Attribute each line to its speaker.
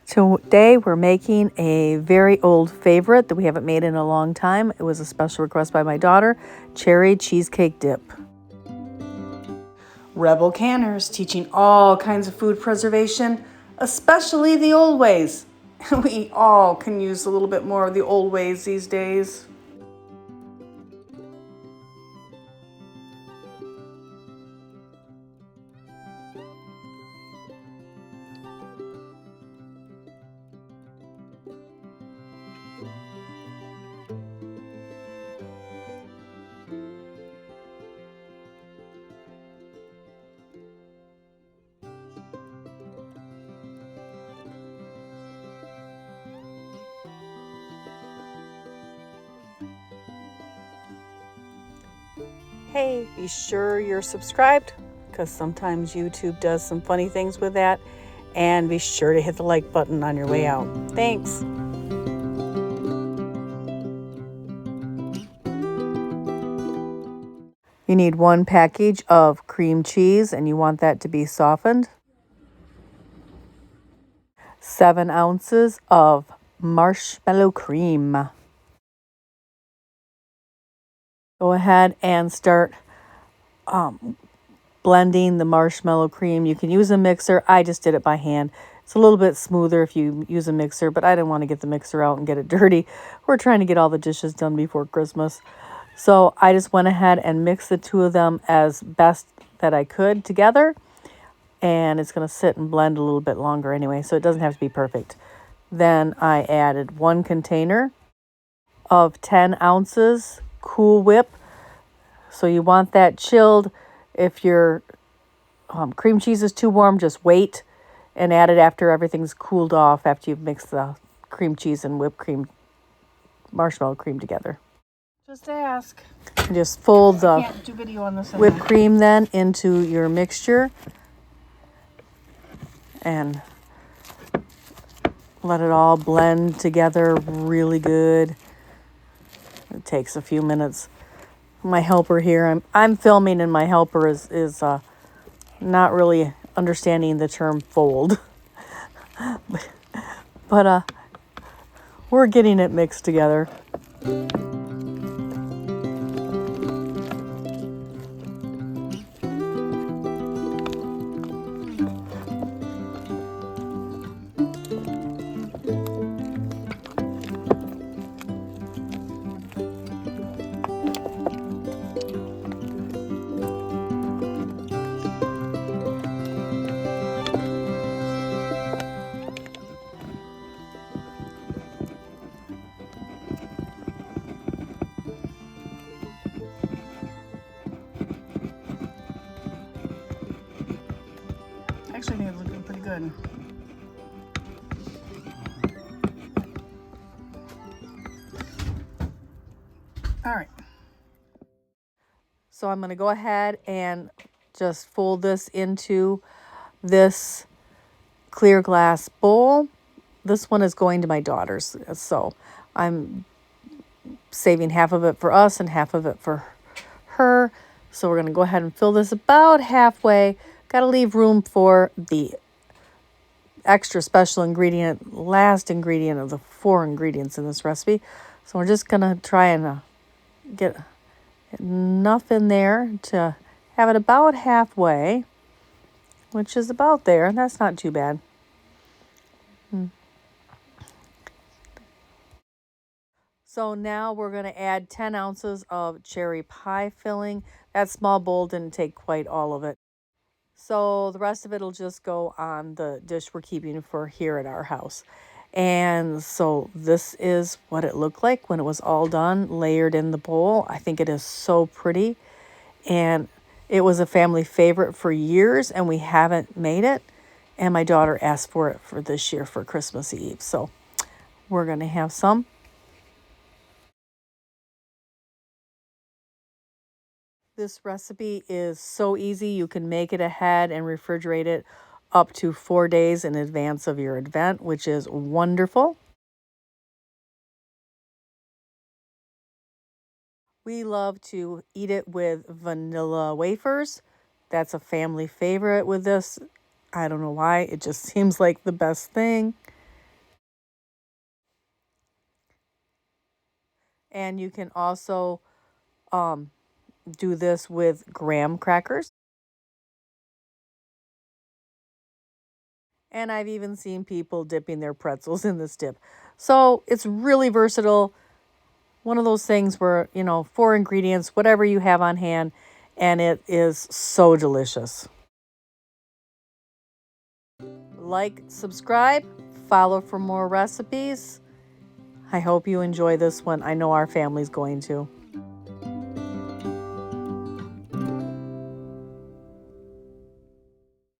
Speaker 1: Today we're making a very old favorite that we haven't made in a long time. It was a special request by my daughter, cherry cheesecake dip. Rebel canners teaching all kinds of food preservation, especially the old ways. We all can use a little bit more of the old ways these days. Hey, be sure you're subscribed because sometimes YouTube does some funny things with that. And be sure to hit the like button on your way out. Thanks. You need 1 package of cream cheese and you want that to be softened. 7 ounces of marshmallow cream. Go ahead and start blending the marshmallow cream. You can use a mixer. I just did it by hand. It's a little bit smoother if you use a mixer, but I didn't want to get the mixer out and get it dirty. We're trying to get all the dishes done before Christmas. So I just went ahead and mixed the two of them as best that I could together. And it's going to sit and blend a little bit longer anyway, so it doesn't have to be perfect. Then I added 1 container of 10 ounces Cool Whip. So you want that chilled. If your cream cheese is too warm, just wait and add it after everything's cooled off, after you've mixed the cream cheese and whipped cream, marshmallow cream together.
Speaker 2: Just ask.
Speaker 1: Just fold the
Speaker 2: Can't do video on this
Speaker 1: whipped cream then into your mixture and let it all blend together really good. It takes a few minutes. My helper here, I'm filming, and my helper is not really understanding the term fold. but we're getting it mixed together.
Speaker 2: Actually, I think it's looking pretty good. All right.
Speaker 1: So I'm going to go ahead and just fold this into this clear glass bowl. This one is going to my daughter's, so I'm saving half of it for us and half of it for her. So we're going to go ahead and fill this about halfway. Got to leave room for the extra special ingredient, last ingredient of the 4 ingredients in this recipe. So we're just going to try and get enough in there to have it about halfway, which is about there. That's not too bad. So now we're going to add 10 ounces of cherry pie filling. That small bowl didn't take quite all of it. So the rest of it will just go on the dish we're keeping for here at our house. And so this is what it looked like when it was all done, layered in the bowl. I think it is so pretty. And it was a family favorite for years, and we haven't made it. And my daughter asked for it for this year for Christmas Eve. So we're going to have some. This recipe is so easy. You can make it ahead and refrigerate it up to 4 days in advance of your event, which is wonderful. We love to eat it with vanilla wafers. That's a family favorite with this. I don't know why. It just seems like the best thing. And you can also do this with graham crackers. And I've even seen people dipping their pretzels in this dip. So it's really versatile. One of those things where, 4 ingredients, whatever you have on hand, and it is so delicious. Like, subscribe, follow for more recipes. I hope you enjoy this one. I know our family's going to.